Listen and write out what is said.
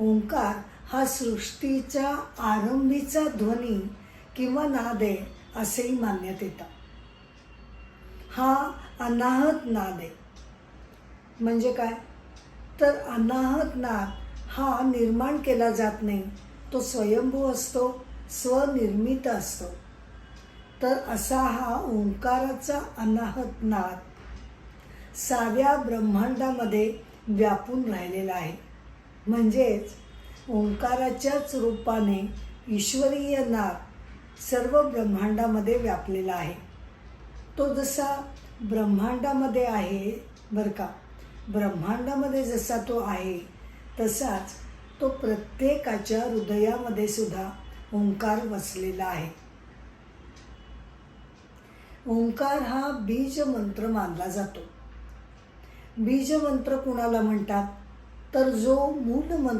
ओंकार हा सृष्टीचा आरंभीचा ध्वनी किंवा नाद आहे असेही मानण्यात येतं. हा अनाहत नाद आहे. म्हणजे काय? तर अनाहत नाद हा निर्माण केला जात नाही, तो स्वयंभू असतो, स्वनिर्मित असतो. तर असा हा ओंकाराचा अनाहत नाद साऱ्या ब्रह्मांडामध्ये व्यापून राहिलेला आहे. म्हणजेच ओंकाराच्याच रूपाने ईश्वरीय नाद सर्व ब्रह्मांडामध्ये व्यापलेला आहे. तो जसा ब्रह्मांडामध्ये आहे बरं का, ब्रह्मांडामध्ये जसा तो आहे तसाच तो प्रत्येकाच्या हृदयामध्ये सुद्धा ओंकार वसलेला आहे. ओंकार हा बीज मंत्र मानला जातो. बीज मंत्र कुणाला म्हणतात? तर जो मूळ मंत्र